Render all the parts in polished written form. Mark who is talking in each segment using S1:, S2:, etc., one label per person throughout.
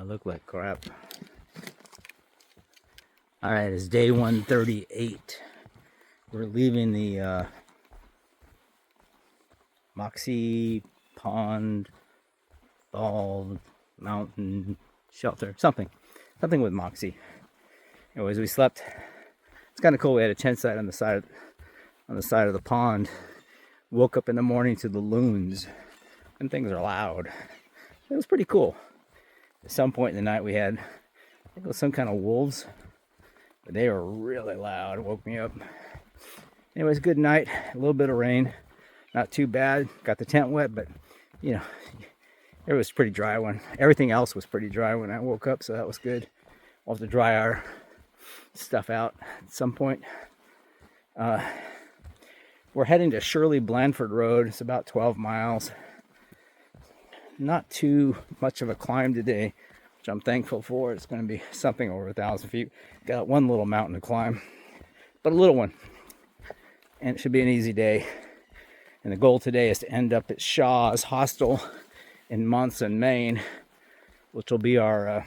S1: look like crap. All right, it's day 138. We're leaving the Moxie Pond Ball Mountain Shelter, something with Moxie. Anyways, we slept. It's kind of cool. We had a tent site on the side of the pond. Woke up in the morning to the loons, and things are loud. It was pretty cool. At some point in the night, we had, I think it was some kind of wolves, but they were really loud. It woke me up. Anyways, good night. A little bit of rain, not too bad. Got the tent wet, but you know, it was pretty dry when everything else was pretty dry when I woke up, so that was good. We'll have to dry our stuff out at some point. We're heading to Shirley Blanchard Road. It's about 12 miles. Not too much of a climb today, which I'm thankful for. It's going to be something over 1,000 feet. Got one little mountain to climb, but a little one. And it should be an easy day. And the goal today is to end up at Shaw's hostel in Monson, Maine, which will be our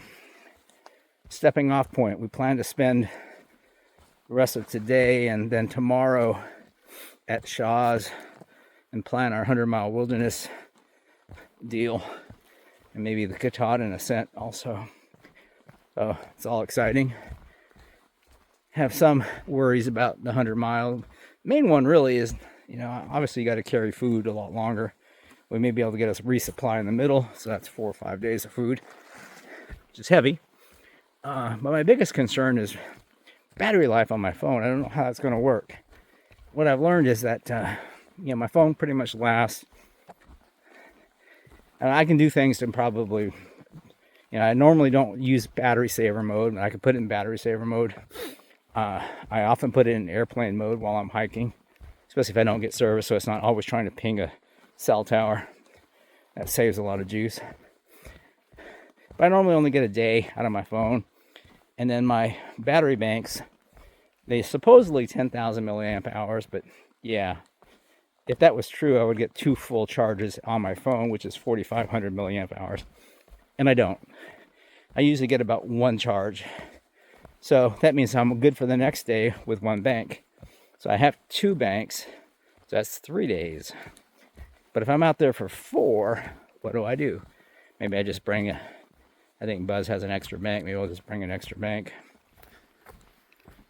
S1: stepping off point. We plan to spend the rest of today and then tomorrow at Shaw's and plan our 100-mile wilderness deal, and maybe the Katahdin ascent also. So it's all exciting. Have some worries about the 100-mile. Main one really is, obviously you got to carry food a lot longer. We may be able to get us resupply in the middle, so that's 4 or 5 days of food, which is heavy. But my biggest concern is battery life on my phone. I don't know how that's going to work. What I've learned is that my phone pretty much lasts, and I can do things to probably, I normally don't use battery saver mode, but I can put it in battery saver mode. I often put it in airplane mode while I'm hiking, especially if I don't get service, so it's not always trying to ping a cell tower. That saves a lot of juice. But I normally only get a day out of my phone. And then my battery banks, they supposedly 10,000 milliamp hours, but yeah, if that was true, I would get 2 full charges on my phone, which is 4,500 milliamp hours. And I don't. I usually get about 1 charge. So that means I'm good for the next day with 1 bank. So I have 2 banks, so that's 3 days. But if I'm out there for 4, what do? Maybe I just bring I think Buzz has an extra bank. Maybe I'll just bring an extra bank.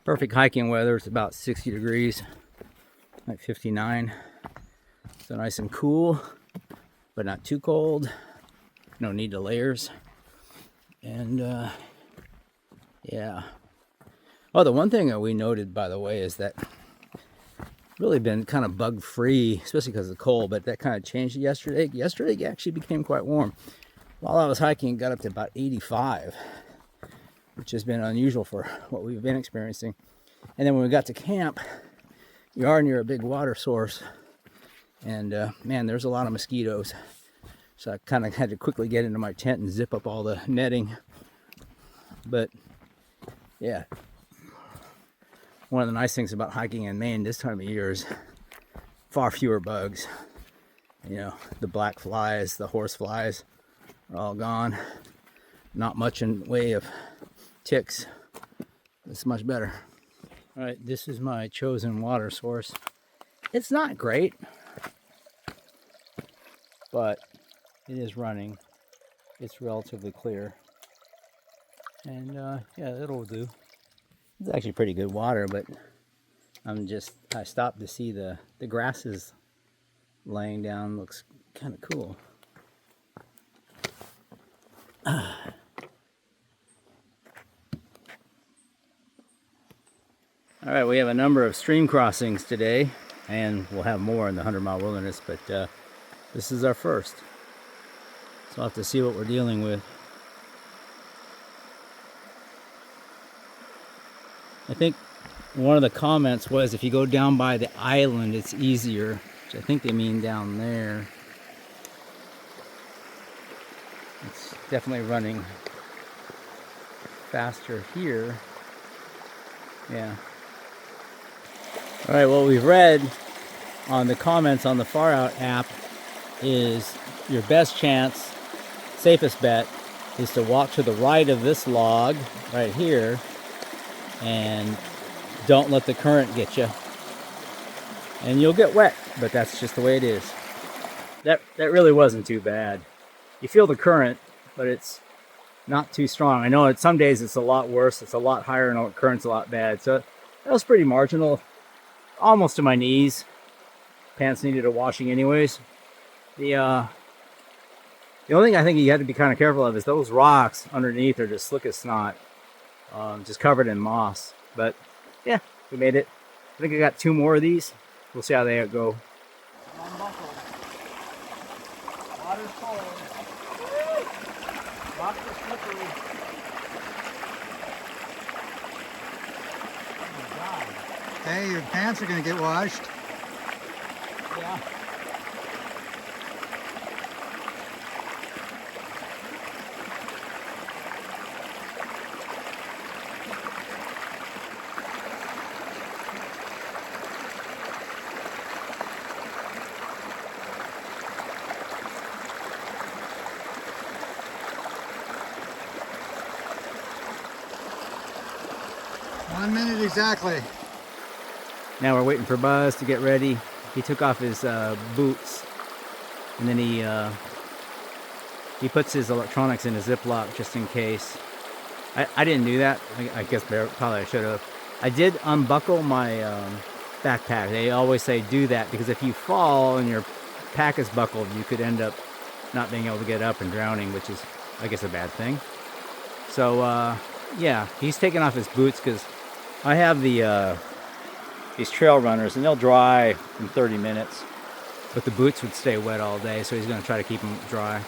S1: Perfect hiking weather. It's about 60 degrees, like 59. So nice and cool, but not too cold. No need to layers. And yeah. Oh, the one thing that we noted, by the way, is that really been kind of bug free, especially because of the cold, but that kind of changed yesterday. Yesterday it actually became quite warm. While I was hiking, it got up to about 85, which has been unusual for what we've been experiencing. And then when we got to camp, we are near a big water source, and man, there's a lot of mosquitoes. So I kind of had to quickly get into my tent and zip up all the netting. But yeah, one of the nice things about hiking in Maine this time of year is far fewer bugs. The black flies, the horse flies are all gone. Not much in way of ticks. It's much better. All right, this is my chosen water source. It's not great, but it is running. It's relatively clear. And yeah, it'll do. It's actually pretty good water, but I stopped to see the grasses laying down. Looks kind of cool. All right, we have a number of stream crossings today, and we'll have more in the 100-mile wilderness, but this is our first. So we'll have to see what we're dealing with. I think one of the comments was if you go down by the island, it's easier, which I think they mean down there. It's definitely running faster here. Yeah. All right, what we've read on the comments on the Far Out app is your best chance, safest bet, is to walk to the right of this log right here and don't let the current get you. And you'll get wet, but that's just the way it is. That really wasn't too bad. You feel the current, but it's not too strong. I know some days it's a lot worse. It's a lot higher and the current's a lot bad. So that was pretty marginal. Almost to my knees. Pants needed a washing anyways. The only thing I think you have to be kind of careful of is those rocks underneath are just slick as snot. Just covered in moss. But yeah, we made it. I think I got 2 more of these. We'll see how they go. Unbuckled. Water's cold. Rocks are slippery. Oh my God.
S2: Hey, your pants are going to get washed.
S1: Yeah.
S2: One minute exactly.
S1: Now we're waiting for Buzz to get ready. He took off his boots, and then he puts his electronics in a Ziploc just in case. I didn't do that. I guess probably I should have. I did unbuckle my backpack. They always say do that because if you fall and your pack is buckled, you could end up not being able to get up and drowning, which is, I guess, a bad thing. So yeah, he's taking off his boots because I have these trail runners and they'll dry in 30 minutes, but the boots would stay wet all day, so he's going to try to keep them dry.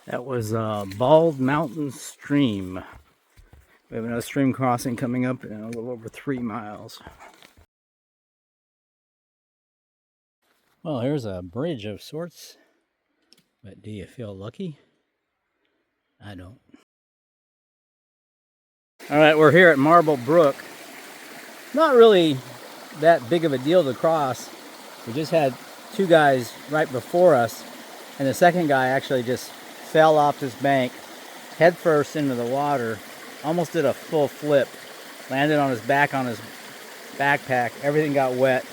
S1: That was Bald Mountain Stream. We have another stream crossing coming up in a little over 3 miles. Well, here's a bridge of sorts. But do you feel lucky? I don't. All right, we're here at Marble Brook. Not really that big of a deal to cross. We just had 2 guys right before us, and the second guy actually just fell off this bank head first into the water, almost did a full flip, landed on his back on his backpack. Everything got wet,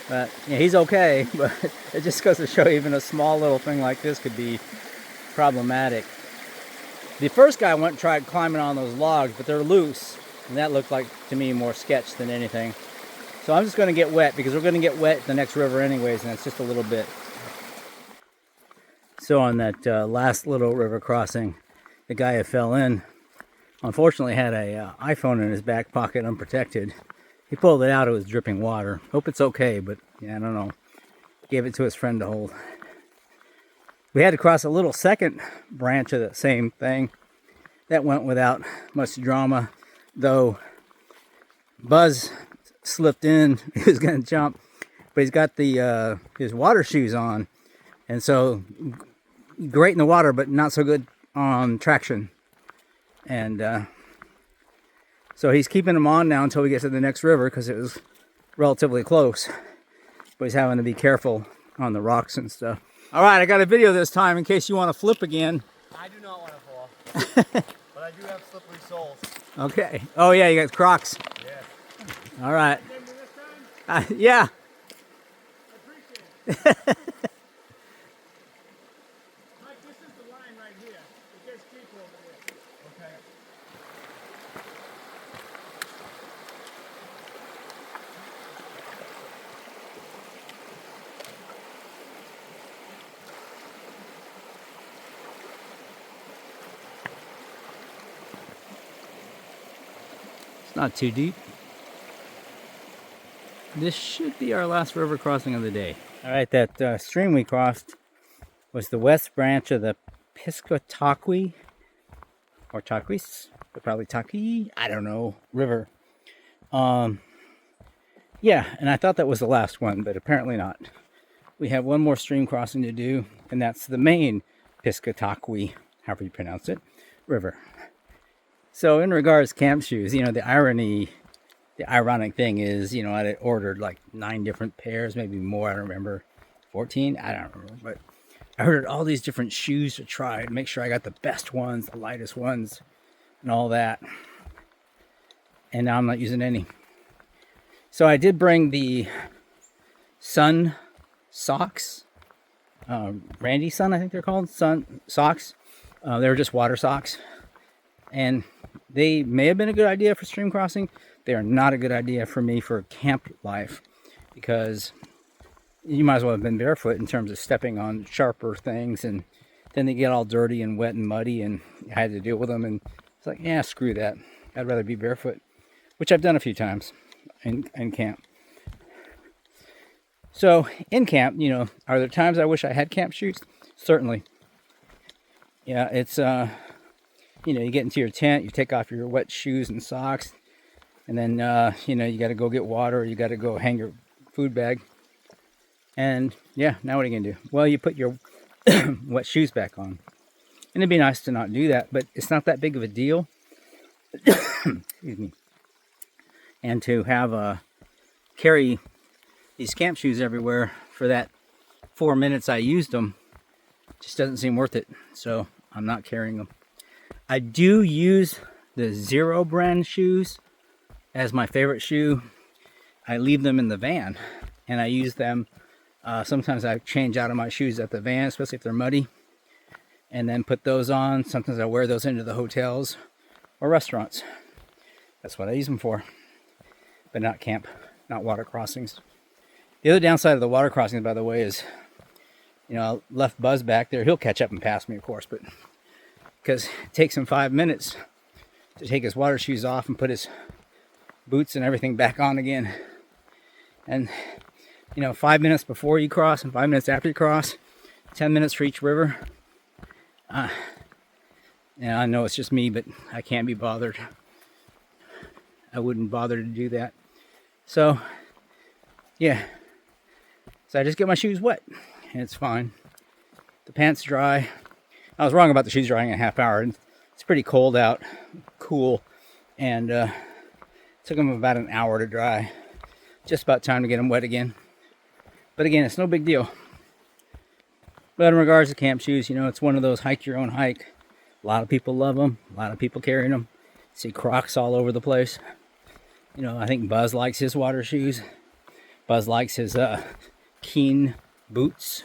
S1: but yeah, he's okay. But it just goes to show even a small little thing like this could be problematic. The first guy went and tried climbing on those logs, but they're loose, and that looked like to me more sketch than anything. So I'm just going to get wet because we're going to get wet at the next river anyways, and it's just a little bit. So on that last little river crossing, the guy who fell in, unfortunately had a iPhone in his back pocket unprotected. He pulled it out, it was dripping water. Hope it's okay, but yeah, I don't know. Gave it to his friend to hold. We had to cross a little second branch of the same thing. That went without much drama, though Buzz slipped in. He was going to jump, but he's got the his water shoes on, and so great in the water, but not so good on traction. And so he's keeping them on now until we get to the next river because it was relatively close. But he's having to be careful on the rocks and stuff. All right, I got a video this time in case you want to flip again.
S2: I do not want to fall, but I do have slippery soles.
S1: Okay. Oh yeah, you got Crocs.
S2: Yeah.
S1: All right. Yeah.
S2: I appreciate it. Mike, this is the line right here. It gets deeper over there. Okay.
S1: It's not too deep. This should be our last river crossing of the day. All right, that stream we crossed was the west branch of the Piscataqui, or Taquis, but probably Taki, I don't know, river. Yeah, and I thought that was the last one, but apparently not. We have one more stream crossing to do, and that's the main Piscataqui, however you pronounce it, river. So in regards to camp shoes, the ironic thing is, I ordered like 9 different pairs, maybe more, I don't remember, 14, I don't remember, but I ordered all these different shoes to try to make sure I got the best ones, the lightest ones, and all that. And now I'm not using any. So I did bring the Sun socks, Randy Sun, I think they're called, Sun socks. They're just water socks, and they may have been a good idea for stream crossing. They are not a good idea for me for camp life, because you might as well have been barefoot in terms of stepping on sharper things, and then they get all dirty and wet and muddy, and I had to deal with them. And it's like, yeah, screw that. I'd rather be barefoot, which I've done a few times in camp. So in camp, are there times I wish I had camp shoes? Certainly. Yeah, it's you get into your tent, you take off your wet shoes and socks, and then you got to go get water, you got to go hang your food bag, and yeah, now what are you gonna do? Well, you put your wet shoes back on, and it'd be nice to not do that, but it's not that big of a deal. Excuse me. And to have carry these camp shoes everywhere for that 4 minutes I used them just doesn't seem worth it, so I'm not carrying them. I do use the Zero brand shoes as my favorite shoe. I leave them in the van, and I use them. Sometimes I change out of my shoes at the van, especially if they're muddy, and then put those on. Sometimes I wear those into the hotels or restaurants. That's what I use them for, but not camp, not water crossings. The other downside of the water crossings, by the way, is, I left Buzz back there. He'll catch up and pass me, of course, but because it takes him 5 minutes to take his water shoes off and put his boots and everything back on again. And 5 minutes before you cross and 5 minutes after you cross, 10 minutes for each river. I know it's just me, but I can't be bothered. I wouldn't bother to do that. So yeah, so I just get my shoes wet and it's fine. The pants dry. I was wrong about the shoes drying in a half hour. It's pretty cold out, cool, and took them about an hour to dry. Just about time to get them wet again. But again, it's no big deal. But in regards to camp shoes, it's one of those hike your own hike. A lot of people love them. A lot of people carrying them. See Crocs all over the place. I think Buzz likes his water shoes. Buzz likes his Keen boots.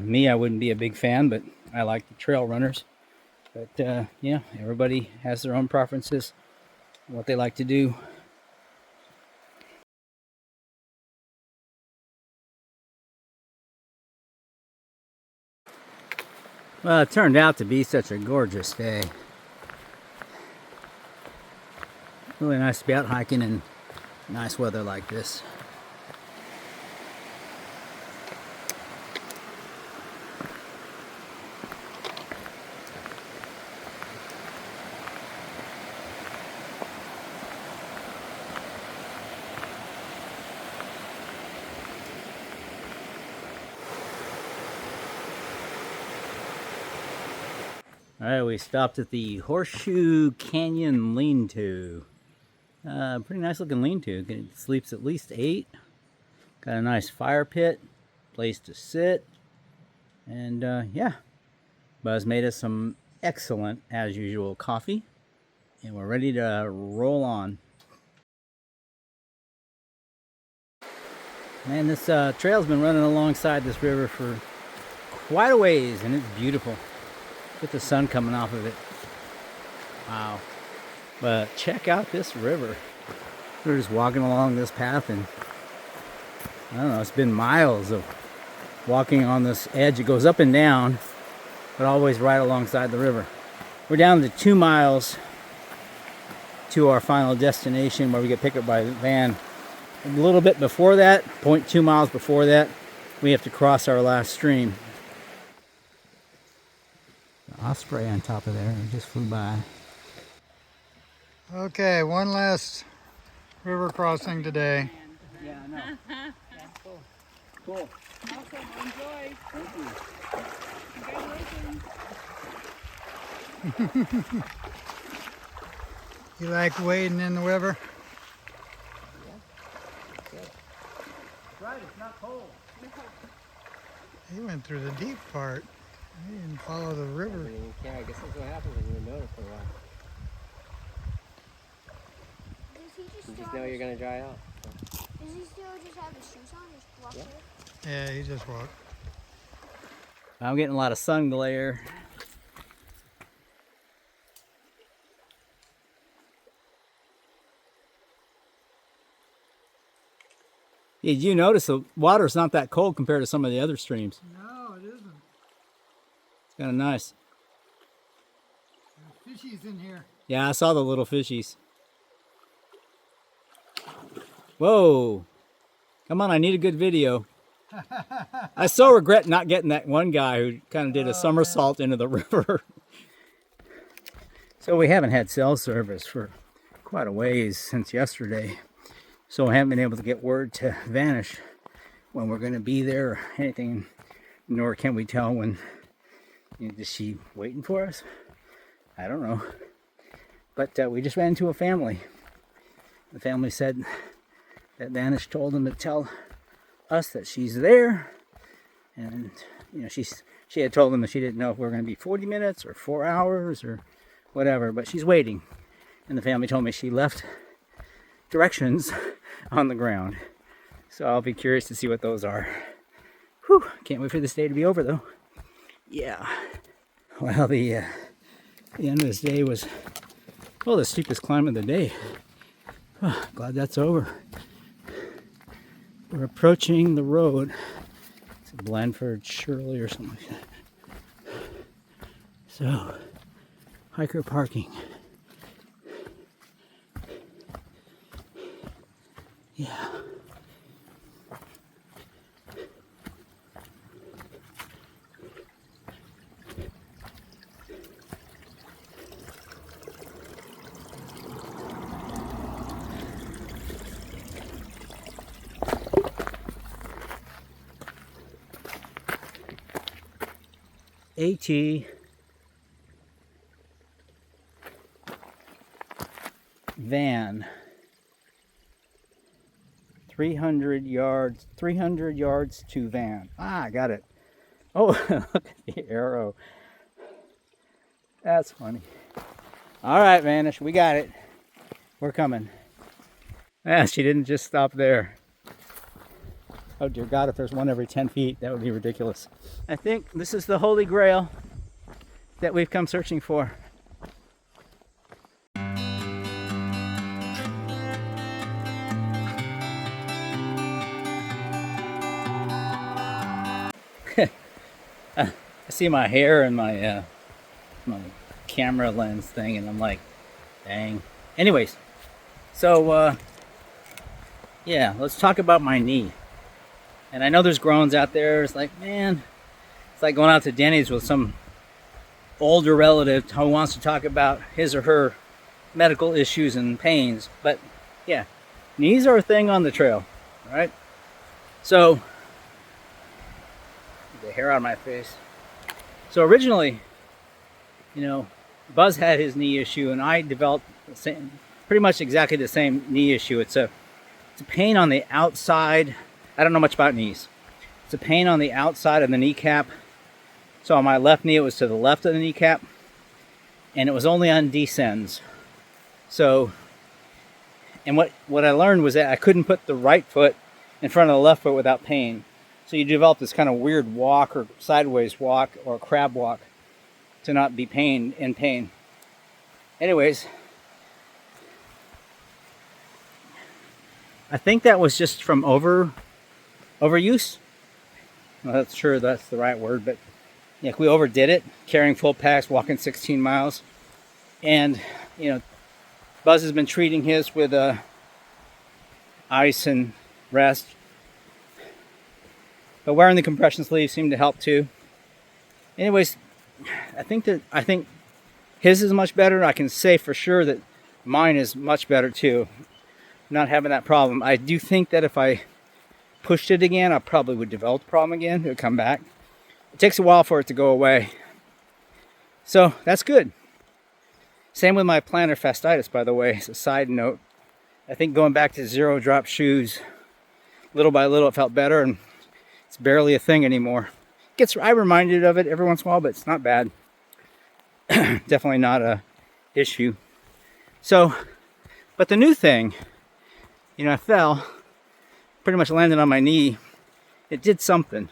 S1: Me, I wouldn't be a big fan, but I like the trail runners. But yeah, everybody has their own preferences, what they like to do. Well, it turned out to be such a gorgeous day. Really nice to be out hiking in nice weather like this. All right, we stopped at the Horseshoe Canyon Lean-To. Pretty nice looking lean-to. It sleeps at least 8. Got a nice fire pit, place to sit, and yeah, Buzz made us some excellent, as usual, coffee, and we're ready to roll on. Man, this trail's been running alongside this river for quite a ways, and it's beautiful. With the sun coming off of it. Wow. But check out this river. We're just walking along this path, and I don't know, it's been miles of walking on this edge. It goes up and down, but always right alongside the river. We're down to 2 miles to our final destination where we get picked up by the van. A little bit before that, 0.2 miles before that, we have to cross our last stream. Osprey on top of there, it just flew by.
S3: Okay, one last river crossing today.
S1: Yeah, I know. Cool. Cool.
S4: Awesome. Enjoy.
S1: Thank you.
S4: Congratulations.
S3: You like wading in the river?
S1: Right, it's not cold.
S3: He went through the deep part. He didn't follow the river.
S5: Yeah, I guess that's what happens when you're known for a while.
S6: Does he
S5: You just know you're gonna dry out.
S6: Does he still just have his shoes on? Just walk
S5: Yeah.
S6: there?
S3: Yeah, he just walked.
S1: I'm getting a lot of sun glare. Yeah, you notice the water's not that cold compared to some of the other streams.
S3: No, it isn't.
S1: It's kind of nice.
S3: There's fishies in here.
S1: Yeah, I saw the little fishies. Whoa. Come on, I need a good video. I so regret not getting that one guy who kind of did a somersault into the river. So we haven't had cell service for quite a ways since yesterday. So I haven't been able to get word to Vanish when we're going to be there or anything, nor can we tell when, is she waiting for us? I don't know. But we just ran into a family. The family said that Vanish told them to tell us that she's there. And, she had told them that she didn't know if we were going to be 40 minutes or 4 hours or whatever, but she's waiting. And the family told me she left directions on the ground. So I'll be curious to see what those are. Whew, can't wait for this day to be over though. Yeah. Well, the end of this day was, the steepest climb of the day. Oh, glad that's over. We're approaching the road. It's a Blanford Shirley or something like that. So, hiker parking. Yeah. AT van 300 yards to van. I got it. Oh, look at the arrow. That's funny. All right, Vanish, we got it. We're coming. She didn't just stop there. Oh dear God, if there's one every 10 feet, that would be ridiculous. I think this is the Holy Grail that we've come searching for. I see my hair and my camera lens thing, and I'm like, dang. Anyways, so yeah, let's talk about my knee. And I know there's groans out there. It's like, man, it's like going out to Denny's with some older relative who wants to talk about his or her medical issues and pains. But yeah, knees are a thing on the trail, right? So, get the hair out of my face. So originally, Buzz had his knee issue, and I developed pretty much exactly the same knee issue. It's a pain on the outside. I don't know much about knees. It's a pain on the outside of the kneecap. So on my left knee, it was to the left of the kneecap, and it was only on descends. So, and what I learned was that I couldn't put the right foot in front of the left foot without pain. So you develop this kind of weird walk or sideways walk or crab walk to not be in pain. Anyways, I think that was just from overuse. Well, that's sure that's the right word, but yeah, we overdid it, carrying full packs, walking 16 miles. And, Buzz has been treating his with ice and rest. But wearing the compression sleeves seemed to help too. Anyways, I think his is much better. I can say for sure that mine is much better too. not having that problem. I do think that if I pushed it again, I probably would develop the problem again. It would come back. It takes a while for it to go away. So that's good. Same with my plantar fasciitis, by the way. As a side note, I think going back to 0 drop shoes, little by little, it felt better, and it's barely a thing anymore. I'm reminded of it every once in a while, but it's not bad. Definitely not a issue. So, but the new thing, you know, I fell, pretty much landed on my knee. It did something.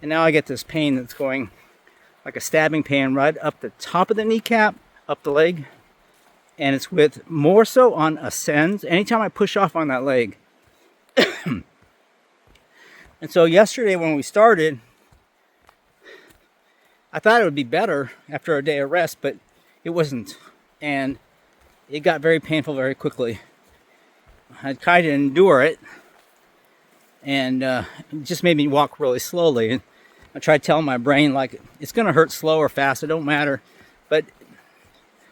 S1: And now I get this pain that's going like a stabbing pain right up the top of the kneecap, up the leg. And it's with more so on ascends. Anytime I push off on that leg. And so yesterday when we started, I thought it would be better after a day of rest, but it wasn't. And it got very painful very quickly. I tried to endure it, and it just made me walk really slowly. And I tried telling my brain, like, it's going to hurt slow or fast, it don't matter. But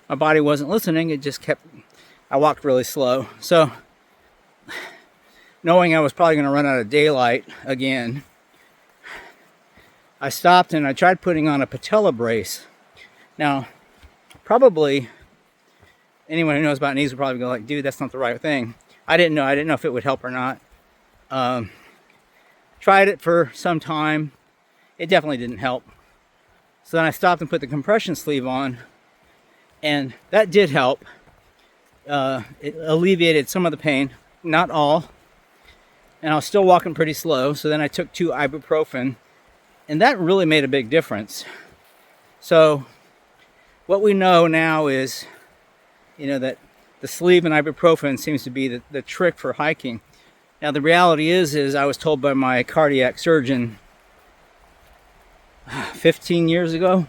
S1: my body wasn't listening. It just kept, I walked really slow. So, knowing I was probably going to run out of daylight again, I stopped and I tried putting on a patella brace. Now, probably anyone who knows about knees would probably go like, dude, that's not the right thing. I didn't know if it would help or not. Tried it for some time. It definitely didn't help. So then I stopped and put the compression sleeve on, and that did help. It alleviated some of the pain, not all. And I was still walking pretty slow. So then I took 2 ibuprofen, and that really made a big difference. So what we know now is, you know, that the sleeve and ibuprofen seems to be the trick for hiking. Now the reality is I was told by my cardiac surgeon 15 years ago,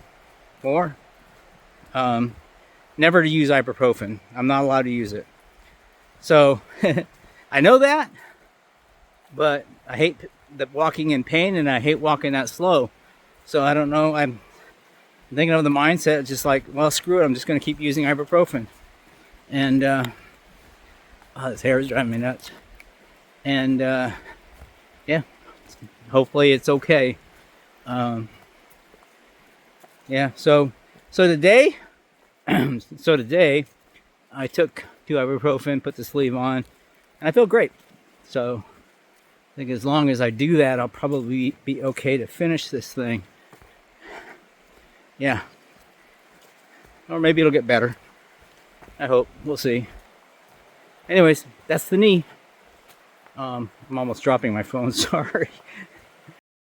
S1: more, never to use ibuprofen. I'm not allowed to use it. So I know that, but I hate the walking in pain, and I hate walking that slow. So I don't know. I'm thinking of the mindset, just like, well, screw it. I'm just going to keep using ibuprofen. And this hair is driving me nuts. And yeah, hopefully it's okay. Yeah. So today, I took 2 ibuprofen, put the sleeve on, and I feel great. So I think as long as I do that, I'll probably be okay to finish this thing. Yeah. Or maybe it'll get better. I hope. We'll see. Anyways, that's the knee. I'm almost dropping my phone. Sorry.